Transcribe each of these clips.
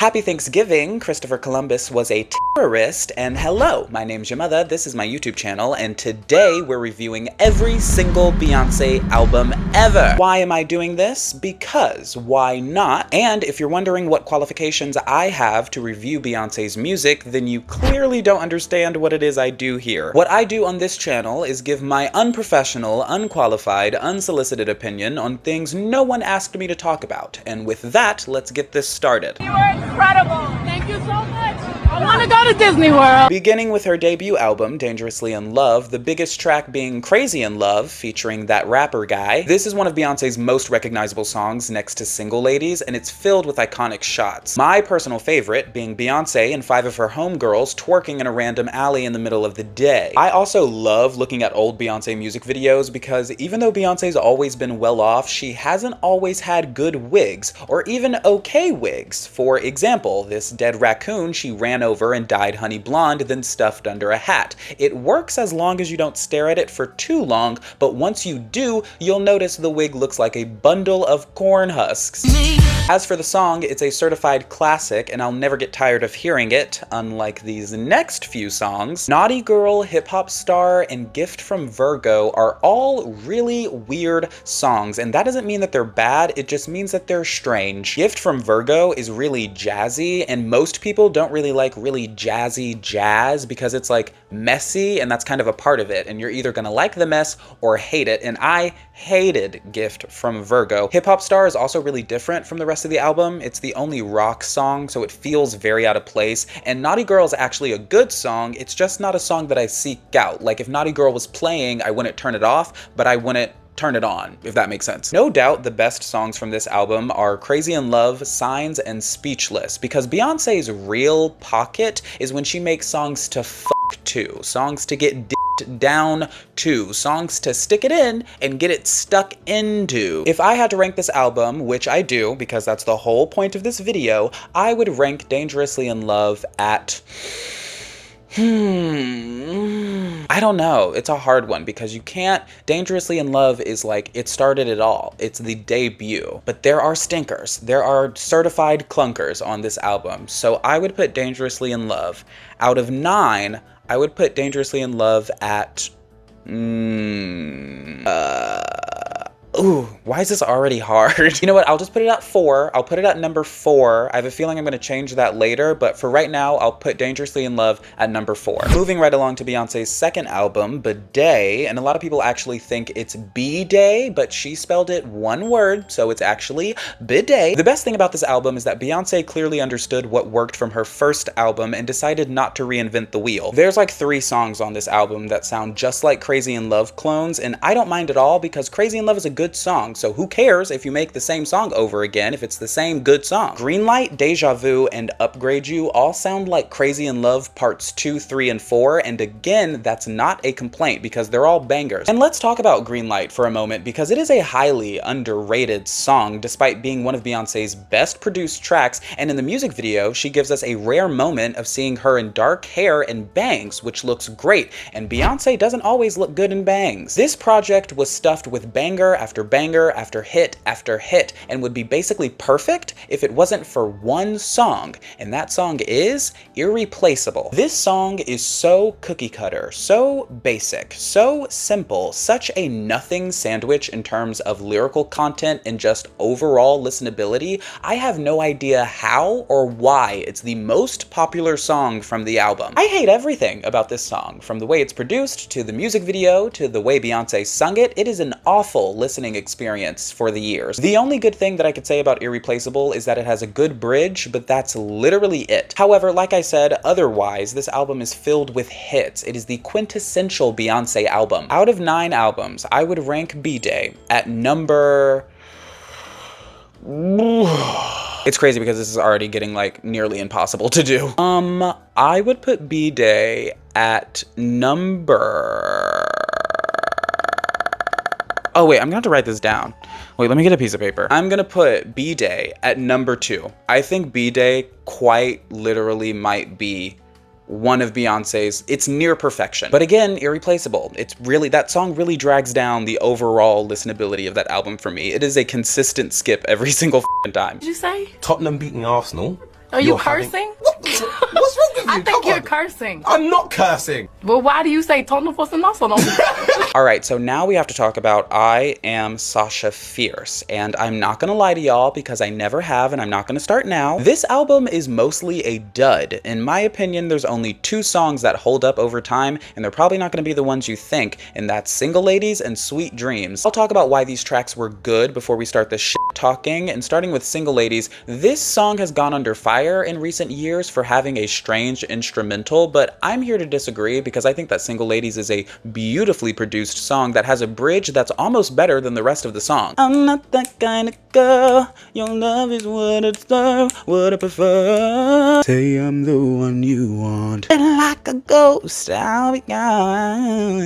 Happy Thanksgiving! Christopher Columbus was a terrorist, and hello, my name's your mother, this is my YouTube channel, and today we're reviewing every single Beyoncé album ever. Why am I doing this? Because why not? And if you're wondering what qualifications I have to review Beyoncé's music, then you clearly don't understand what it is I do here. What I do on this channel is give my unprofessional, unqualified, unsolicited opinion on things no one asked me to talk about. And with that, let's get this started. You were incredible. Thank you so much. I want to go to Disney World. Beginning with her debut album, Dangerously in Love, the biggest track being Crazy in Love, featuring that rapper guy. This is one of Beyoncé's most recognizable songs next to Single Ladies, and it's filled with iconic shots. My personal favorite being Beyoncé and 5 of her homegirls twerking in a random alley in the middle of the day. I also love looking at old Beyoncé music videos because even though Beyoncé's always been well off, she hasn't always had good wigs, or even okay wigs. For example, this dead raccoon she ran over and dyed honey blonde, then stuffed under a hat. It works as long as you don't stare at it for too long, but once you do, you'll notice the wig looks like a bundle of corn husks. As for the song, it's a certified classic, and I'll never get tired of hearing it, unlike these next few songs. Naughty Girl, Hip Hop Star, and Gift from Virgo are all really weird songs, and that doesn't mean that they're bad, it just means that they're strange. Gift from Virgo is really jazzy, and most people don't really like really jazzy jazz because it's like messy, and that's kind of a part of it, and you're either gonna like the mess or hate it, and I hated Gift from Virgo. Hip Hop Star is also really different from the rest of the album. It's the only rock song, so it feels very out of place, and Naughty Girl is actually a good song, it's just not a song that I seek out. Like if Naughty Girl was playing, I wouldn't turn it off, but I wouldn't turn it on, if that makes sense. No doubt the best songs from this album are Crazy in Love, Signs, and Speechless, because Beyoncé's real pocket is when she makes songs to f*** to, songs to get down to, songs to stick it in and get it stuck into. If I had to rank this album, which I do because that's the whole point of this video, I would rank Dangerously in Love at I don't know. It's a hard one because you can't. Dangerously in Love is like, it started it all. It's the debut. But there are stinkers. There are certified clunkers on this album. So I would put Dangerously in Love. Out of 9, I would put Dangerously in Love at ooh, why is this already hard? You know what, I'll just put it at 4. I'll put it at number 4. I have a feeling I'm gonna change that later, but for right now, I'll put Dangerously in Love at number 4. Moving right along to Beyoncé's second album, Bidet, and a lot of people actually think it's B-Day, but she spelled it one word, so it's actually Bidet. The best thing about this album is that Beyoncé clearly understood what worked from her first album and decided not to reinvent the wheel. There's like 3 songs on this album that sound just like Crazy in Love clones, and I don't mind at all because Crazy in Love is a good song, so who cares if you make the same song over again if it's the same good song. Greenlight, Deja Vu, and Upgrade You all sound like Crazy in Love parts 2, 3, and 4, and again, that's not a complaint because they're all bangers. And let's talk about Greenlight for a moment because it is a highly underrated song despite being one of Beyoncé's best produced tracks, and in the music video, she gives us a rare moment of seeing her in dark hair and bangs, which looks great, and Beyoncé doesn't always look good in bangs. This project was stuffed with banger after banger after hit, and would be basically perfect if it wasn't for one song, and that song is Irreplaceable. This song is so cookie cutter, so basic, so simple, such a nothing sandwich in terms of lyrical content and just overall listenability. I have no idea how or why it's the most popular song from the album. I hate everything about this song, from the way it's produced, to the music video, to the way Beyoncé sung it. It is an awful listening experience for the years. The only good thing that I could say about Irreplaceable is that it has a good bridge, but that's literally it. However, like I said, otherwise, this album is filled with hits. It is the quintessential Beyoncé album. Out of 9 albums, I would rank B-Day at number... It's crazy because this is already getting like nearly impossible to do. I would put B-Day at number... Oh wait, I'm gonna have to write this down. Wait, let me get a piece of paper. I'm gonna put B-Day at number 2. I think B-Day quite literally might be one of Beyoncé's, it's near perfection. But again, Irreplaceable. It's really, that song really drags down the overall listenability of that album for me. It is a consistent skip every single time. Did you say? Tottenham beating Arsenal Are you cursing? What's wrong with you? I think you're cursing. I'm not cursing. Well, why do you say tono fosse nosono? All right, so now we have to talk about I Am Sasha Fierce. And I'm not gonna lie to y'all because I never have and I'm not gonna start now. This album is mostly a dud. In my opinion, there's only 2 songs that hold up over time and they're probably not gonna be the ones you think, and that's Single Ladies and Sweet Dreams. I'll talk about why these tracks were good before we start the shit talking, and starting with Single Ladies, this song has gone under fire in recent years for having a strange instrumental, but I'm here to disagree because I think that Single Ladies is a beautifully produced song that has a bridge that's almost better than the rest of the song. I'm not that kind of girl, your love is what I deserve, what I prefer. Say I'm the one you want, and like a ghost I'll be gone.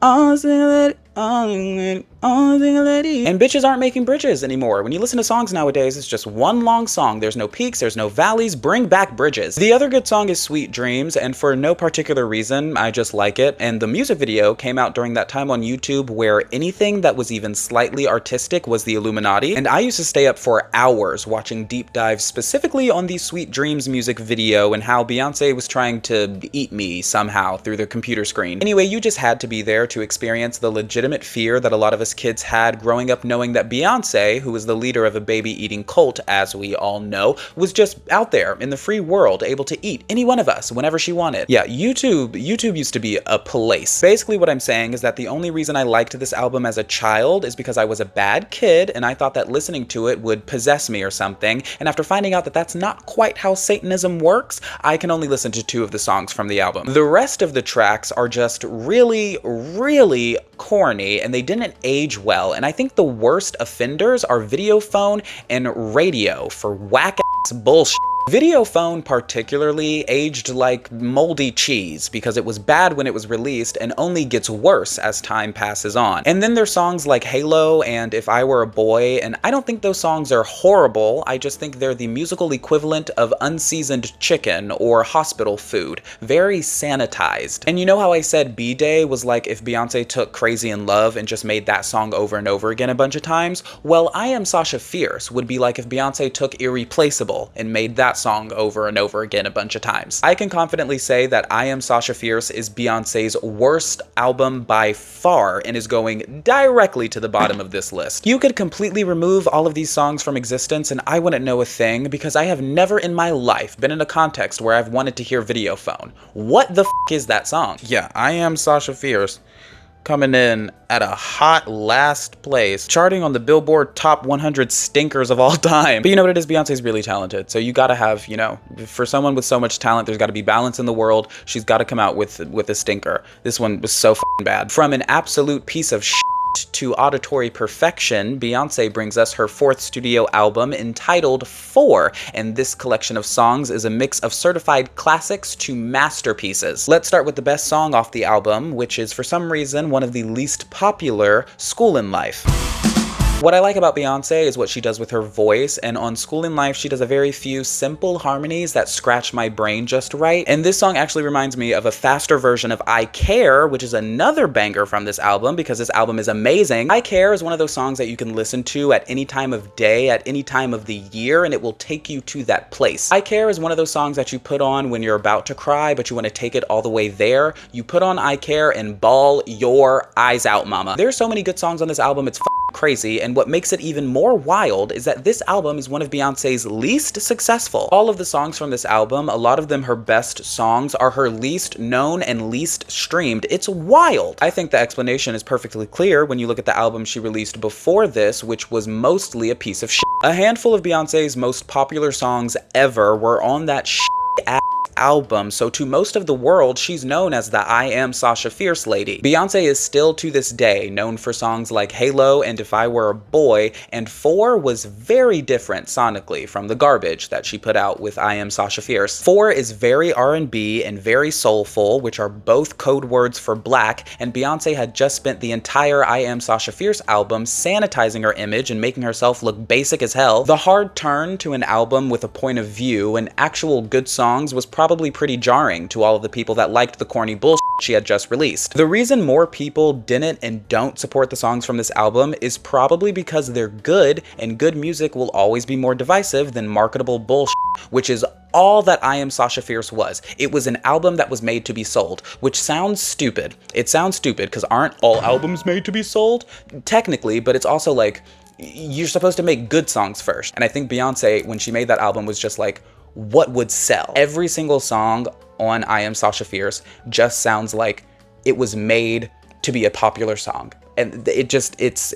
Oh, single lady, oh, single lady, oh, single lady. And bitches aren't making bridges anymore. When you listen to songs nowadays, it's just one long song. There's no peaks, there's no valleys. Bring back bridges. The other good song is Sweet Dreams, and for no particular reason, I just like it. And the music video came out during that time on YouTube where anything that was even slightly artistic was the Illuminati. And I used to stay up for hours watching deep dives specifically on the Sweet Dreams music video and how Beyoncé was trying to eat me somehow through the computer screen. Anyway, you just had to be there to experience the legitimate fear that a lot of us kids had growing up knowing that Beyoncé, who was the leader of a baby-eating cult, as we all know, was just out there in the free world able to eat any one of us whenever she wanted. Yeah, YouTube used to be a place. Basically what I'm saying is that the only reason I liked this album as a child is because I was a bad kid and I thought that listening to it would possess me or something, and after finding out that that's not quite how Satanism works, I can only listen to 2 of the songs from the album. The rest of the tracks are just really corny and they didn't age well, and I think the worst offenders are Videophone and Radio for whack-ass bullshit. Videophone particularly aged like moldy cheese because it was bad when it was released and only gets worse as time passes on. And then there's songs like Halo and If I Were a Boy, and I don't think those songs are horrible, I just think they're the musical equivalent of unseasoned chicken or hospital food. Very sanitized. And you know how I said B-Day was like if Beyoncé took Crazy in Love and just made that song over and over again a bunch of times? Well, I Am Sasha Fierce would be like if Beyoncé took Irreplaceable and made that song over and over again a bunch of times. I can confidently say that I Am Sasha Fierce is Beyoncé's worst album by far and is going directly to the bottom of this list. You could completely remove all of these songs from existence and I wouldn't know a thing because I have never in my life been in a context where I've wanted to hear Videophone. What the f is that song? Yeah, I Am Sasha Fierce coming in at a hot last place, charting on the Billboard Top 100 stinkers of all time. But you know what it is? Beyoncé's really talented. So you gotta have, you know, for someone with so much talent, there's gotta be balance in the world. She's gotta come out with a stinker. This one was so f***ing bad. From an absolute piece of shit to auditory perfection, Beyoncé brings us her 4th studio album entitled 4, and this collection of songs is a mix of certified classics to masterpieces. Let's start with the best song off the album, which is for some reason one of the least popular, Schoolin' Life. What I like about Beyoncé is what she does with her voice, and on Schoolin' Life she does a very few simple harmonies that scratch my brain just right, and this song actually reminds me of a faster version of I Care, which is another banger from this album because this album is amazing. I Care is one of those songs that you can listen to at any time of day, at any time of the year, and it will take you to that place. I Care is one of those songs that you put on when you're about to cry, but you want to take it all the way there. You put on I Care and bawl your eyes out, mama. There's so many good songs on this album, it's crazy, and what makes it even more wild is that this album is one of Beyoncé's least successful. All of the songs from this album, a lot of them her best songs, are her least known and least streamed. It's wild. I think the explanation is perfectly clear when you look at the album she released before this, which was mostly a piece of shit. A handful of Beyoncé's most popular songs ever were on that shit-ass album, so to most of the world, she's known as the I Am Sasha Fierce lady. Beyoncé is still to this day known for songs like Halo and If I Were a Boy, and 4 was very different sonically from the garbage that she put out with I Am Sasha Fierce. 4 is very R&B and very soulful, which are both code words for black, and Beyoncé had just spent the entire I Am Sasha Fierce album sanitizing her image and making herself look basic as hell. The hard turn to an album with a point of view and actual good songs was probably pretty jarring to all of the people that liked the corny bullshit she had just released. The reason more people didn't and don't support the songs from this album is probably because they're good, and good music will always be more divisive than marketable bullshit, which is all that I Am Sasha Fierce was. It was an album that was made to be sold, which sounds stupid. It sounds stupid because aren't all albums made to be sold? Technically, but it's also like, you're supposed to make good songs first. And I think Beyoncé, when she made that album, was just like, what would sell? Every single song on I Am Sasha Fierce just sounds like it was made to be a popular song. And it just, it's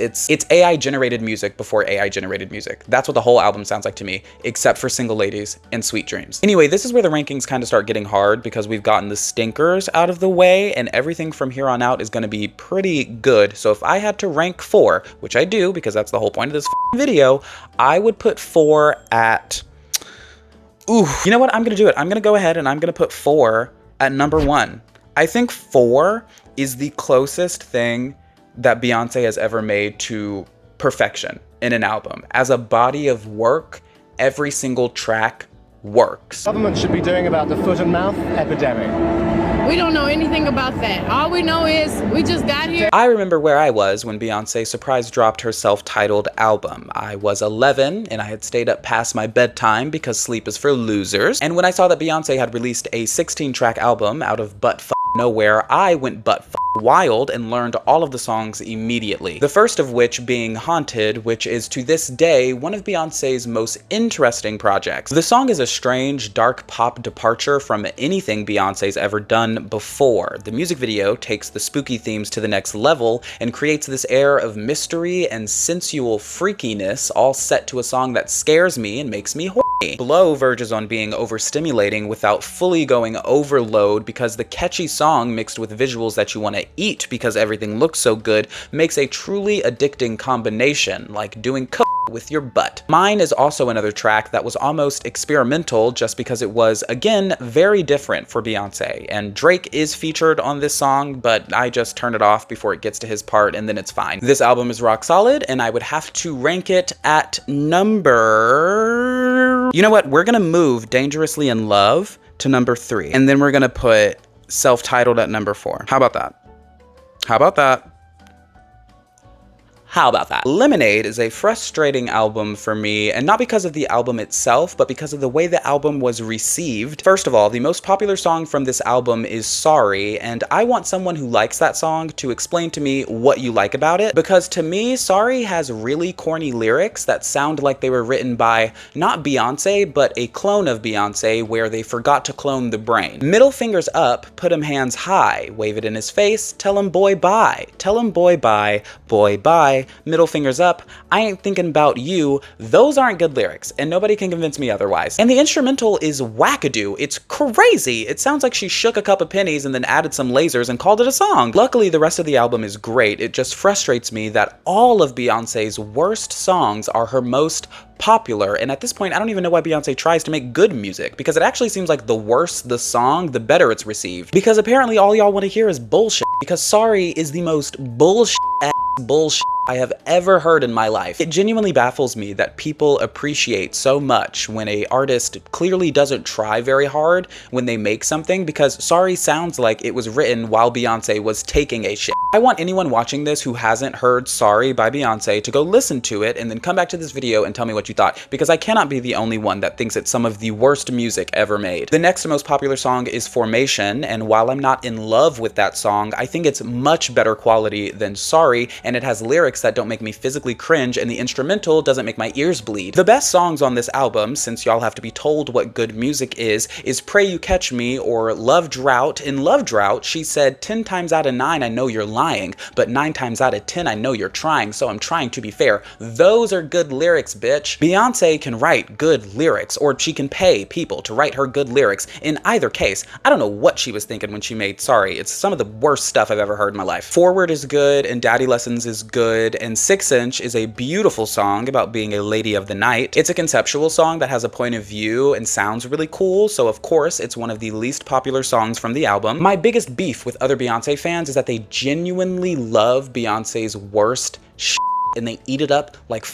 AI generated music before AI generated music. That's what the whole album sounds like to me, except for Single Ladies and Sweet Dreams. Anyway, this is where the rankings kind of start getting hard because we've gotten the stinkers out of the way and everything from here on out is gonna be pretty good. So if I had to rank 4, which I do because that's the whole point of this video, I would put 4 at, ooh, you know what? I'm gonna do it. I'm gonna go ahead and I'm gonna put 4 at number 1. I think 4 is the closest thing that Beyoncé has ever made to perfection in an album. As a body of work, every single track works. Government should be doing about the foot and mouth epidemic. We don't know anything about that. All we know is we just got here. I remember where I was when Beyoncé surprise dropped her self-titled album. I was 11 and I had stayed up past my bedtime because sleep is for losers. And when I saw that Beyoncé had released a 16-track album out of butt nowhere, I went butt wild and learned all of the songs immediately. The first of which being Haunted, which is to this day one of Beyoncé's most interesting projects. The song is a strange, dark pop departure from anything Beyoncé's ever done before. The music video takes the spooky themes to the next level and creates this air of mystery and sensual freakiness, all set to a song that scares me and makes me horny. Blow verges on being overstimulating without fully going overload because the catchy song mixed with visuals that you want to eat because everything looks so good makes a truly addicting combination, like doing coke with your butt. Mine is also another track that was almost experimental just because it was, again, very different for Beyoncé. And Drake is featured on this song, but I just turn it off before it gets to his part and then it's fine. This album is rock solid and I would have to rank it at number... You know what? We're gonna move Dangerously in Love to number 3. And then we're gonna put Self-Titled at number 4. How about that? How about that? How about that? Lemonade is a frustrating album for me, and not because of the album itself, but because of the way the album was received. First of all, the most popular song from this album is Sorry, and I want someone who likes that song to explain to me what you like about it, because to me, Sorry has really corny lyrics that sound like they were written by not Beyoncé, but a clone of Beyoncé where they forgot to clone the brain. Middle fingers up, put him hands high, wave it in his face, tell him boy bye, tell him boy bye, boy bye, middle fingers up, I ain't thinking about you. Those aren't good lyrics, and nobody can convince me otherwise. And the instrumental is wackadoo. It's crazy. It sounds like she shook a cup of pennies and then added some lasers and called it a song. Luckily, the rest of the album is great. It just frustrates me that all of Beyoncé's worst songs are her most popular, and at this point I don't even know why Beyoncé tries to make good music, because it actually seems like the worse the song, the better it's received. Because apparently all y'all want to hear is bullshit, because Sorry is the most bullshit I have ever heard in my life. It genuinely baffles me that people appreciate so much when an artist clearly doesn't try very hard when they make something, because Sorry sounds like it was written while Beyoncé was taking a shit. I want anyone watching this who hasn't heard Sorry by Beyoncé to go listen to it and then come back to this video and tell me what you thought, because I cannot be the only one that thinks it's some of the worst music ever made. The next most popular song is Formation, and while I'm not in love with that song, I think it's much better quality than Sorry, and it has lyrics that don't make me physically cringe, and the instrumental doesn't make my ears bleed. The best songs on this album, since y'all have to be told what good music is Pray You Catch Me or Love Drought. In Love Drought, she said, 10 times out of 9 I know you're lying, but 9 times out of 10 I know you're trying, so I'm trying to be fair. Those are good lyrics, bitch. Beyoncé can write good lyrics, or she can pay people to write her good lyrics. In either case, I don't know what she was thinking when she made Sorry. It's some of the worst stuff I've ever heard in my life. Forward is good, and Daddy Lessons is good, and 6 Inch is a beautiful song about being a lady of the night. It's a conceptual song that has a point of view and sounds really cool, so of course it's one of the least popular songs from the album. My biggest beef with other Beyoncé fans is that they genuinely love Beyoncé's worst shit and they eat it up like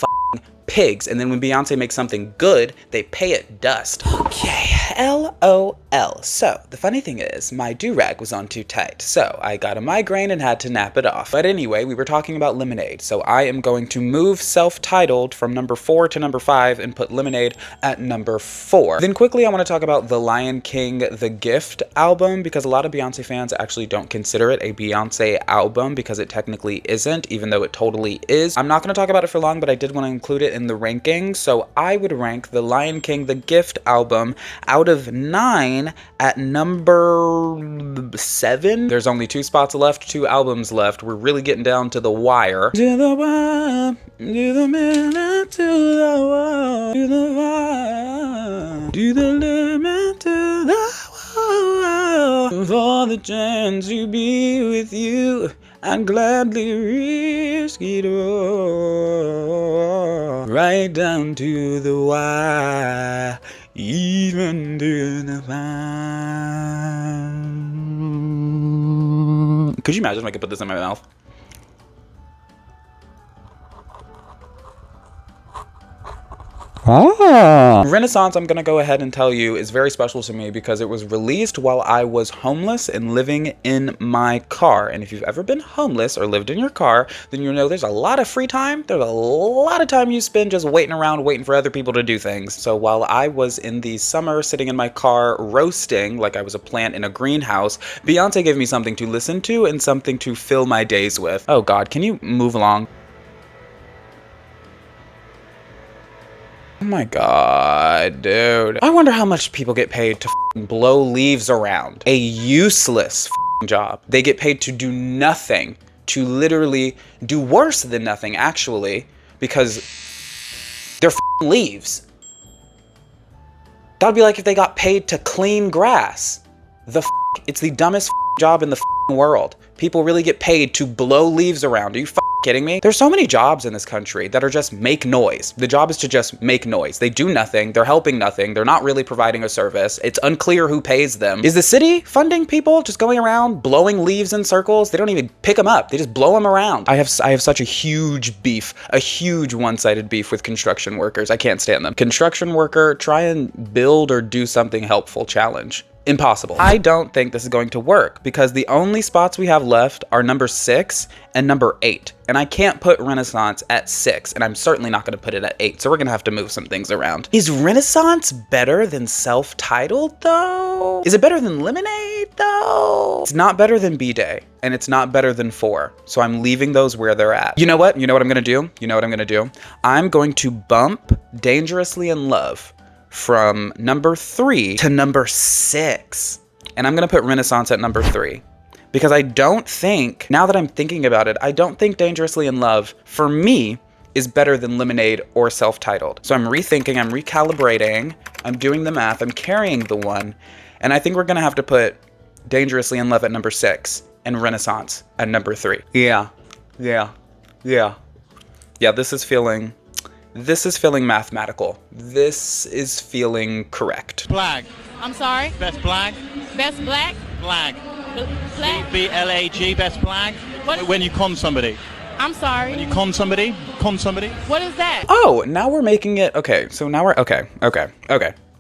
pigs. And then when Beyonce makes something good, they pay it dust. Okay, LOL. So the funny thing is, my do-rag was on too tight. So I got a migraine and had to nap it off. But anyway, we were talking about Lemonade. So I am going to move self-titled from number 4 to number 5 and put Lemonade at number 4. Then quickly, I want to talk about The Lion King, The Gift album, because a lot of Beyonce fans actually don't consider it a Beyonce album because it technically isn't, even though it totally is. I'm not going to talk about it for long, but I did want to include it in the ranking. So I would rank The Lion King, The Gift album out of 9 at number 7. There's only 2 spots left, 2 albums left. We're really getting down to the wire. To the wire, to the middle, to the wire, to the wire, to the limit, to the wire. For the chance to be with you, I'd gladly risk it all. Right down to the wire, even to the fire. Could you imagine if I could put this in my mouth? Renaissance, I'm gonna go ahead and tell you, is very special to me because it was released while I was homeless and living in my car. And if you've ever been homeless or lived in your car, then you know there's a lot of free time. There's a lot of time you spend just waiting around, waiting for other people to do things. So while I was in the summer sitting in my car roasting like I was a plant in a greenhouse, Beyonce gave me something to listen to and something to fill my days with. Oh God, can you move along? Oh my God, dude. I wonder how much people get paid to blow leaves around. A useless job. They get paid to do nothing, to literally do worse than nothing, actually, because they're leaves. That would be like if they got paid to clean grass. It's the dumbest job in the world. People really get paid to blow leaves around. Are you kidding me? There's so many jobs in this country that are just make noise. The job is to just make noise. They do nothing. They're helping nothing. They're not really providing a service. It's unclear who pays them. Is the city funding people just going around blowing leaves in circles? They don't even pick them up. They just blow them around. I have such a huge beef, a huge one-sided beef with construction workers. I can't stand them. Construction worker, try and build or do something helpful challenge. Impossible. I don't think this is going to work because the only spots we have left are number 6 and number 8. And I can't put Renaissance at 6, and I'm certainly not going to put it at 8. So we're going to have to move some things around. Is Renaissance better than Self-Titled though? Is it better than Lemonade though? It's not better than B-Day, and it's not better than 4. So I'm leaving those where they're at. You know what? You know what I'm going to do? You know what I'm going to do? I'm going to bump Dangerously in Love from number 3 to number 6. And I'm gonna put Renaissance at number 3. Because I don't think, now that I'm thinking about it, I don't think Dangerously in Love, for me, is better than Lemonade or Self-Titled. So I'm rethinking, I'm recalibrating, I'm doing the math, I'm carrying the one, and I think we're gonna have to put Dangerously in Love at number 6 and Renaissance at number 3. Yeah, this is feeling mathematical. This is feeling correct. Flag. I'm sorry? Best flag. Best black? Flag. Flag? B-L-A-G, best flag. What? When you con somebody. I'm sorry. When you con somebody. What is that? Oh, now we're making it, okay, so now we're, okay.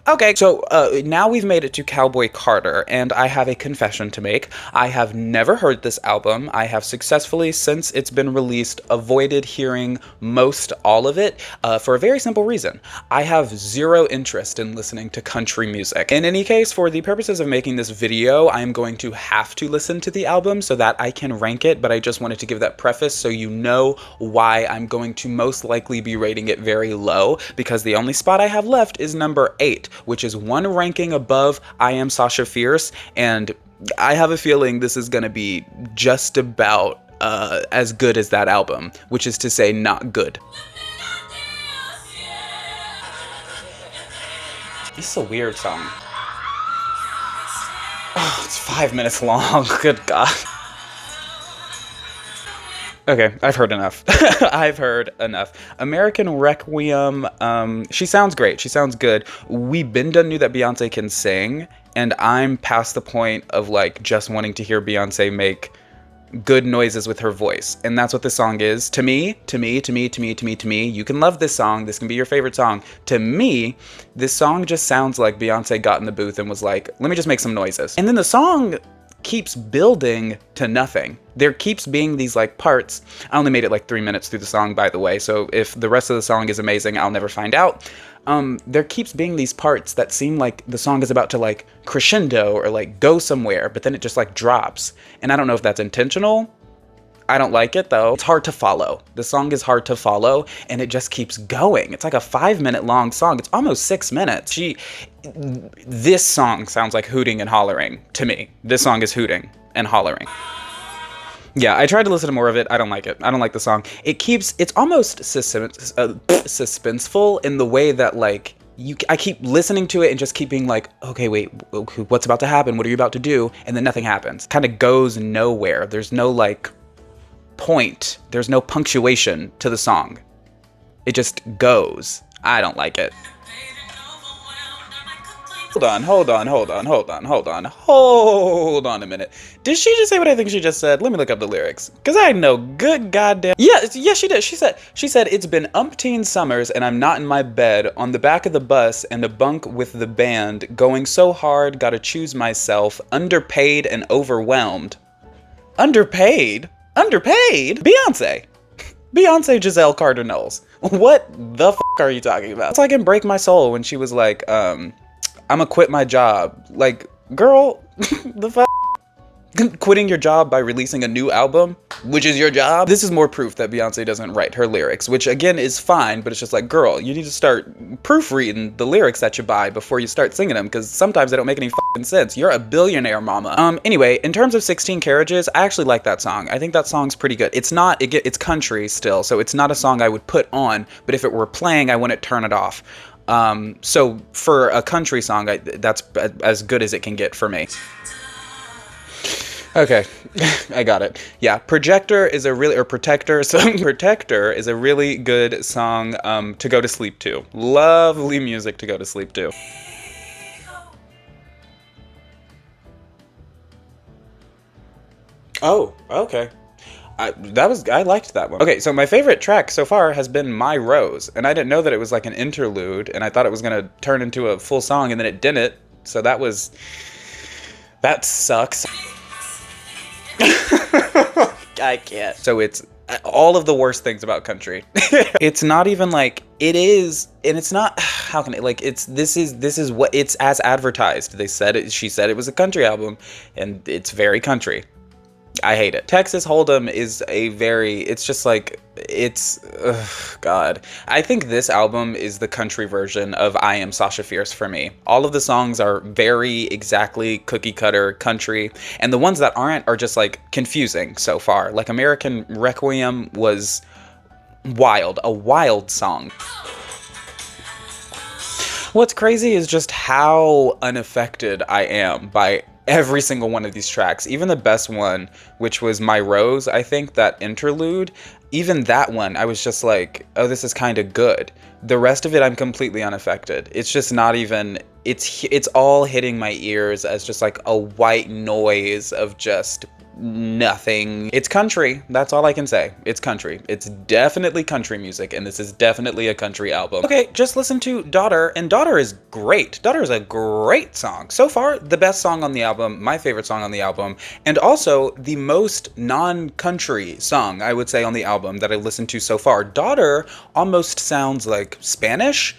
Okay, so now we've made it to Cowboy Carter, and I have a confession to make. I have never heard this album. I have successfully, since it's been released, avoided hearing most all of it for a very simple reason. I have zero interest in listening to country music. In any case, for the purposes of making this video, I am going to have to listen to the album so that I can rank it, but I just wanted to give that preface so you know why I'm going to most likely be rating it very low, because the only spot I have left is number 8. Which is one ranking above I Am Sasha Fierce, and I have a feeling this is gonna be just about as good as that album, which is to say not good. This is a weird song. Oh, it's 5 minutes long, good God. Okay, I've heard enough. I've heard enough. American Requiem, she sounds great. She sounds good. We been done knew that Beyonce can sing, and I'm past the point of like just wanting to hear Beyonce make good noises with her voice. And that's what this song is. To me, you can love this song. This can be your favorite song. To me, this song just sounds like Beyonce got in the booth and was like, let me just make some noises. And then the song keeps building to nothing. There keeps being these like parts. I only made it like 3 minutes through the song, by the way, so if the rest of the song is amazing, I'll never find out. There keeps being these parts that seem like the song is about to like crescendo or like go somewhere, but then it just like drops. And I don't know if that's intentional. I don't like it though. It's hard to follow. The song is hard to follow and it just keeps going. It's like a 5-minute long song. It's almost 6 minutes. This song sounds like hooting and hollering to me. This song is hooting and hollering. Yeah, I tried to listen to more of it. I don't like it. I don't like the song. It's almost suspenseful in the way that like, I keep listening to it and just keep being like, okay, wait, what's about to happen? What are you about to do? And then nothing happens. Kind of goes nowhere. There's no like point. There's no punctuation to the song. It just goes. I don't like it. Hold on a minute. Did she just say what I think she just said? Let me look up the lyrics. Cause I know good goddamn. Yeah, she did. She said, it's been umpteen summers and I'm not in my bed on the back of the bus and a bunk with the band going so hard, gotta choose myself, underpaid and overwhelmed. Underpaid? Beyonce Giselle Carter Knowles. What the f are you talking about? It's like in Break My Soul when she was like, I'ma quit my job. Like, girl, the f quitting your job by releasing a new album, which is your job. This is more proof that Beyonce doesn't write her lyrics, which again is fine, but it's just like, girl, you need to start proofreading the lyrics that you buy before you start singing them, because sometimes they don't make any f***ing sense. You're a billionaire, mama. Anyway, in terms of 16 Carriages, I actually like that song. I think that song's pretty good. It's it's country still, so it's not a song I would put on, but if it were playing, I wouldn't turn it off. So for a country song, that's as good as it can get for me. Okay, I got it. Yeah, Protector is a really good song to go to sleep to. Lovely music to go to sleep to. Oh, okay. I liked that one. Okay, so my favorite track so far has been My Rose, and I didn't know that it was like an interlude, and I thought it was gonna turn into a full song, and then it didn't, so that sucks. I can't. So it's all of the worst things about country. It's not even like, it is, and it's not, how can it, like, this is what, it's as advertised. She said it was a country album, and it's very country. I hate it. Texas Hold'em is it's just like, God. I think this album is the country version of I Am Sasha Fierce for me. All of the songs are very exactly cookie cutter country, and the ones that aren't are just like confusing so far. Like American Requiem was a wild song. What's crazy is just how unaffected I am by every single one of these tracks. Even the best one, which was My Rose, I think, that interlude, even that one, I was just like, oh, this is kind of good. The rest of it, I'm completely unaffected. It's just not even, it's all hitting my ears as just like a white noise of just nothing. It's country. That's all I can say. It's country. It's definitely country music, and this is definitely a country album. Okay, just listen to Daughter, and Daughter is great. Daughter is a great song. So far, the best song on the album, my favorite song on the album, and also the most non-country song, I would say, on the album that I listened to so far. Daughter almost sounds like Spanish.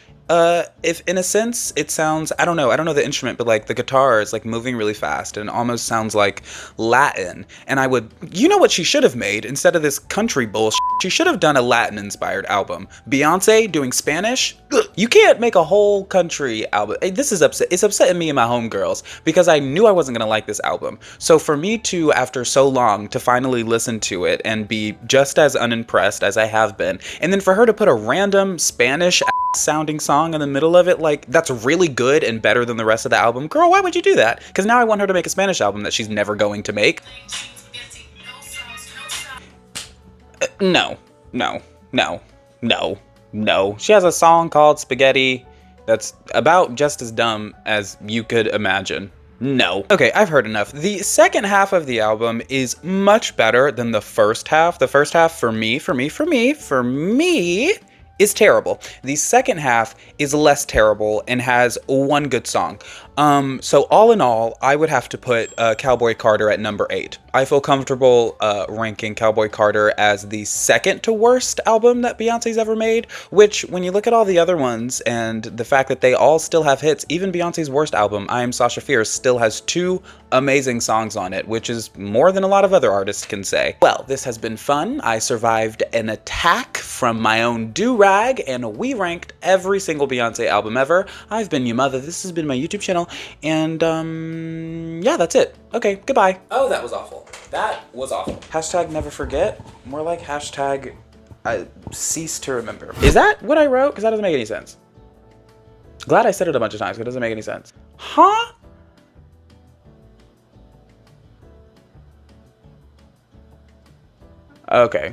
If in a sense it sounds, I don't know the instrument, but like the guitar is like moving really fast and almost sounds like Latin. And you know what she should have made instead of this country bullshit? She should have done a Latin inspired album. Beyonce doing Spanish? Ugh. You can't make a whole country album. This is it's upsetting me and my homegirls because I knew I wasn't gonna like this album. So for me to, after so long, to finally listen to it and be just as unimpressed as I have been, and then for her to put a random Spanish sounding song in the middle of it, like, that's really good and better than the rest of the album. Girl, why would you do that? Because now I want her to make a Spanish album that she's never going to make. No. She has a song called Spaghetti that's about just as dumb as you could imagine. No. Okay, I've heard enough. The second half of the album is much better than the first half. The first half for me is terrible. The second half is less terrible and has one good song. So all in all, I would have to put Cowboy Carter at number 8. I feel comfortable ranking Cowboy Carter as the second to worst album that Beyonce's ever made, which when you look at all the other ones and the fact that they all still have hits, even Beyonce's worst album, I Am Sasha Fierce, still has 2 amazing songs on it, which is more than a lot of other artists can say. Well, this has been fun. I survived an attack from my own do-rag, and we ranked every single Beyonce album ever. I've been your mother. This has been my YouTube channel, and yeah, that's it. Okay, goodbye. Oh, that was awful. That was awful. Hashtag never forget. More like hashtag cease to remember. Is that what I wrote? Because that doesn't make any sense. Glad I said it a bunch of times, but it doesn't make any sense. Huh? Okay.